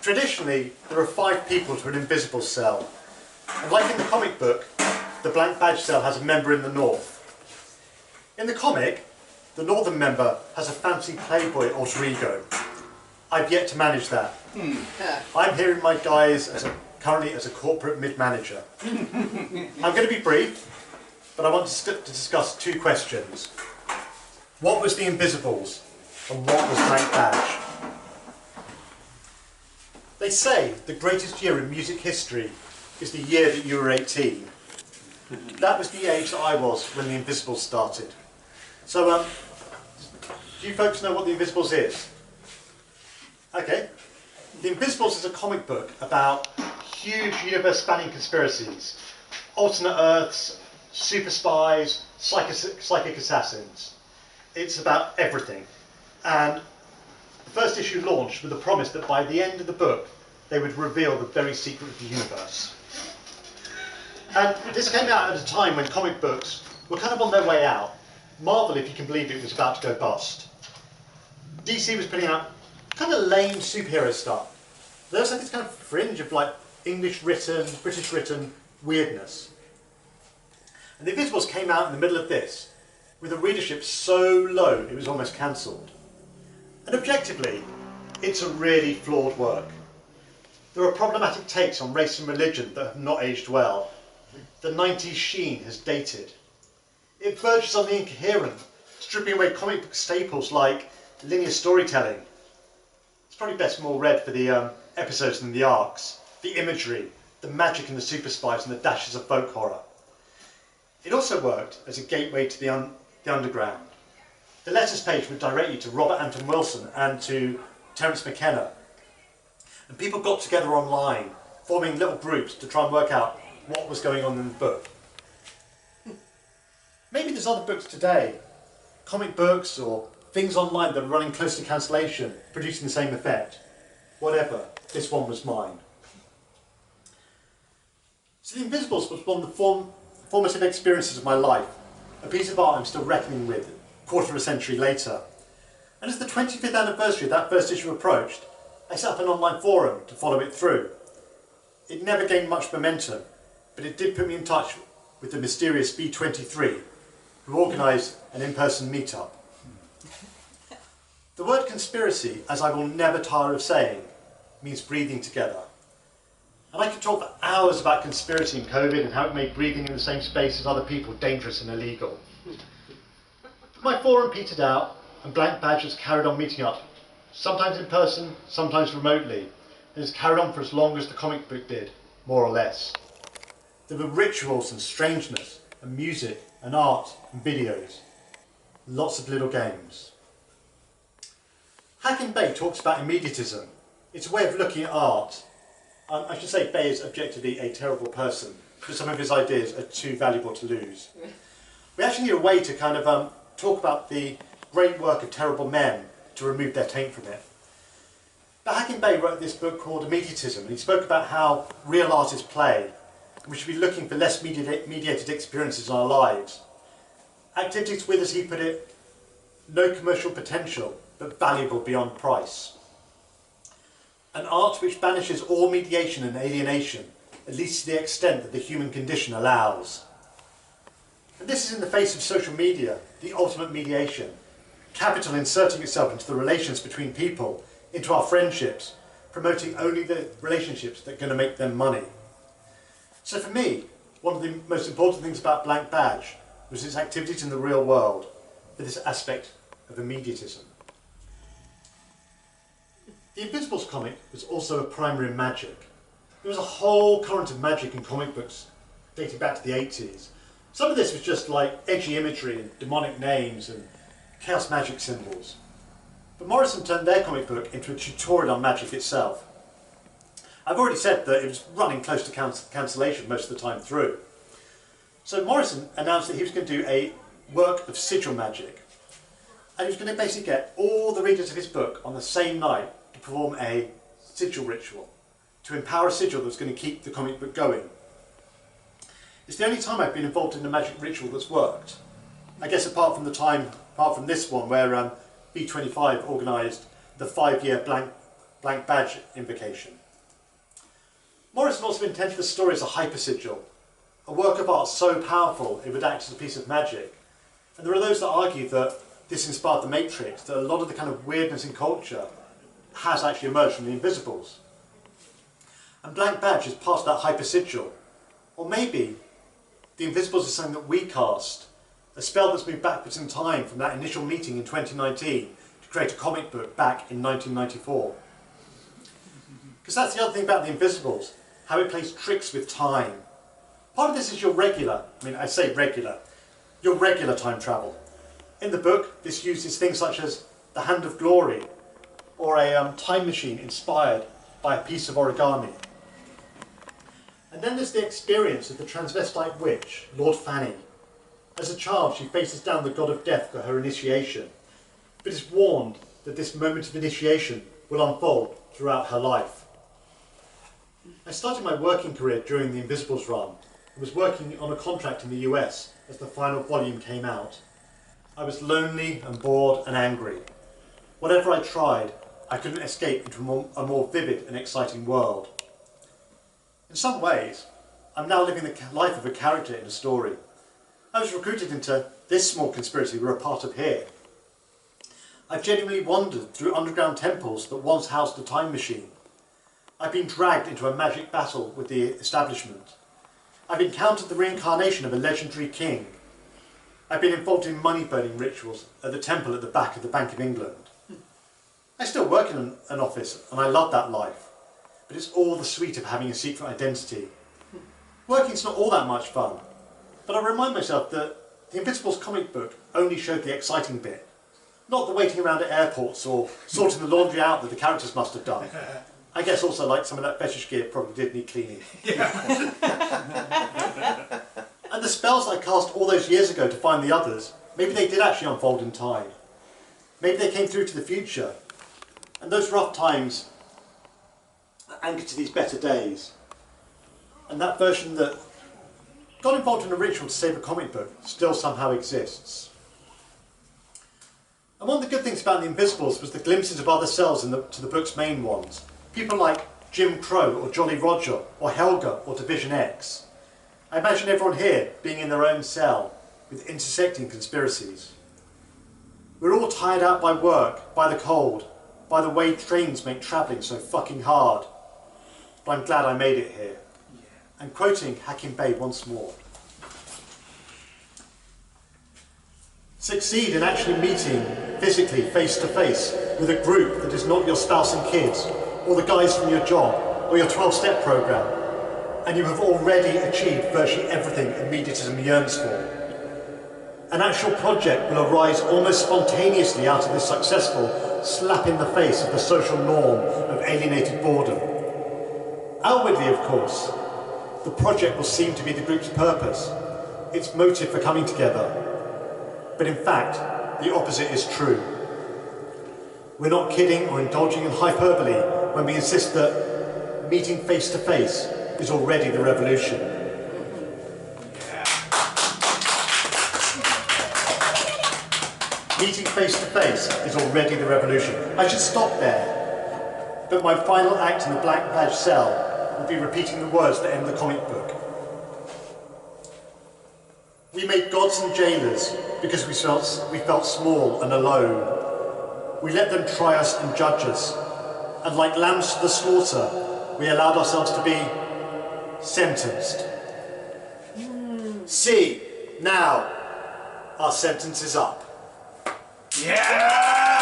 Traditionally, there are 5 people to an invisible cell. And like in the comic book, the blank badge cell has a member in the north. In the comic, the northern member has a fancy playboy alter ego. I've yet to manage that. I'm here in my guise currently as a corporate mid-manager. I'm going to be brief, but I want to discuss 2 questions. What was the Invisibles, and what was Blank Badge? They say the greatest year in music history is the year that you were 18. That was the age that I was when the Invisibles started. So, do you folks know what the Invisibles is? Okay. The Invisibles is a comic book about huge universe-spanning conspiracies, alternate Earths, super spies, psychic assassins. It's about everything. And the first issue launched with the promise that by the end of the book, they would reveal the very secret of the universe. And this came out at a time when comic books were kind of on their way out. Marvel, if you can believe it, was about to go bust. DC was putting out kind of lame superhero stuff. There was like this kind of fringe of like English written, British written weirdness. And the Invisibles came out in the middle of this, with a readership so low it was almost cancelled. And objectively, it's a really flawed work. There are problematic takes on race and religion that have not aged well. The 90s sheen has dated. It verges on the incoherent, stripping away comic book staples like linear storytelling. It's probably best more read for the episodes than the arcs, the imagery, the magic and the super spies and the dashes of folk horror. It also worked as a gateway to the underground. The letters page would direct you to Robert Anton Wilson and to Terence McKenna. And people got together online, forming little groups to try and work out what was going on in the book. Maybe there's other books today, comic books or things online that are running close to cancellation, producing the same effect. Whatever, this one was mine. So The Invisibles was one of the formative experiences of my life, a piece of art I'm still reckoning with, a quarter of a century later. And as the 25th anniversary of that first issue approached, I set up an online forum to follow it through. It never gained much momentum, but it did put me in touch with the mysterious B23, who organised an in-person meetup. The word conspiracy, as I will never tire of saying, means breathing together. And I could talk for hours about conspiracy and COVID and how it made breathing in the same space as other people dangerous and illegal. My forum petered out, and Blank Badge has carried on meeting up, sometimes in person, sometimes remotely, and has carried on for as long as the comic book did, more or less. There were rituals and strangeness, and music, and art, and videos. Lots of little games. Hacking Bay talks about immediatism. It's a way of looking at art. I should say Bay is objectively a terrible person, but some of his ideas are too valuable to lose. We actually need a way to kind of talk about the great work of terrible men to remove their taint from it. But Hacking Bay wrote this book called Immediatism, and he spoke about how real art is play. We should be looking for less mediated experiences in our lives. Activities with, as he put it, no commercial potential, but valuable beyond price. An art which banishes all mediation and alienation, at least to the extent that the human condition allows. And this is in the face of social media, the ultimate mediation. Capital inserting itself into the relations between people, into our friendships, promoting only the relationships that are going to make them money. So for me, one of the most important things about Blank Badge was its activities in the real world, for this aspect of immediatism. The Invisibles comic was also a primer in magic. There was a whole current of magic in comic books dating back to the 80s. Some of this was just like edgy imagery and demonic names and chaos magic symbols. But Morrison turned their comic book into a tutorial on magic itself. I've already said that it was running close to cancellation most of the time through. So Morrison announced that he was going to do a work of sigil magic. And he was going to basically get all the readers of his book on the same night to perform a sigil ritual, to empower a sigil that was going to keep the comic book going. It's the only time I've been involved in a magic ritual that's worked. I guess apart from this one where B25 organised the 5-year blank badge invocation. Morrison also intended the story as a hypersigil, a work of art so powerful it would act as a piece of magic. And there are those that argue that this inspired The Matrix, that a lot of the kind of weirdness in culture has actually emerged from the Invisibles. And blank badge is part of that hypersigil. Or maybe the Invisibles is something that we cast, a spell that's moved backwards in time from that initial meeting in 2019 to create a comic book back in 1994. Because that's the other thing about the Invisibles, how it plays tricks with time. Part of this is your regular, I say regular, your regular time travel. In the book, this uses things such as the Hand of Glory, or a time machine inspired by a piece of origami. And then there's the experience of the transvestite witch, Lord Fanny. As a child, she faces down the god of death for her initiation, but is warned that this moment of initiation will unfold throughout her life. I started my working career during the Invisibles run and was working on a contract in the US as the final volume came out. I was lonely and bored and angry. Whatever I tried, I couldn't escape into a more vivid and exciting world. In some ways, I'm now living the life of a character in a story. I was recruited into this small conspiracy we're a part of here. I've genuinely wandered through underground temples that once housed a time machine. I've been dragged into a magic battle with the establishment. I've encountered the reincarnation of a legendary king. I've been involved in money-burning rituals at the temple at the back of the Bank of England. I still work in an office and I love that life, but it's all the sweet of having a secret identity. Working's not all that much fun, but I remind myself that the Invisibles comic book only showed the exciting bit, not the waiting around at airports or sorting the laundry out that the characters must have done. I guess also, like, some of that fetish gear probably did need cleaning. Yeah. And the spells I cast all those years ago to find the others, maybe they did actually unfold in time. Maybe they came through to the future. And those rough times anchored to these better days. And that version that got involved in a ritual to save a comic book still somehow exists. And one of the good things about the Invisibles was the glimpses of other selves to the book's main ones. People like Jim Crow or Jolly Roger or Helga or Division X. I imagine everyone here being in their own cell with intersecting conspiracies. We're all tired out by work, by the cold, by the way trains make travelling so fucking hard. But I'm glad I made it here. And quoting Hakim Bey once more. Succeed in actually meeting physically face to face with a group that is not your spouse and kids, or the guys from your job, or your 12-step program, and you have already achieved virtually everything immediatism yearns for. An actual project will arise almost spontaneously out of this successful slap in the face of the social norm of alienated boredom. Outwardly, of course, the project will seem to be the group's purpose, its motive for coming together. But in fact, the opposite is true. We're not kidding or indulging in hyperbole when we insist that meeting face to face is already the revolution. Meeting face to face is already the revolution. I should stop there, but my final act in the black badge cell will be repeating the words that end the comic book. We made gods and jailers because we felt small and alone. We let them try us and judge us, and like lambs to the slaughter, we allowed ourselves to be sentenced. See, now, our sentence is up. Yeah!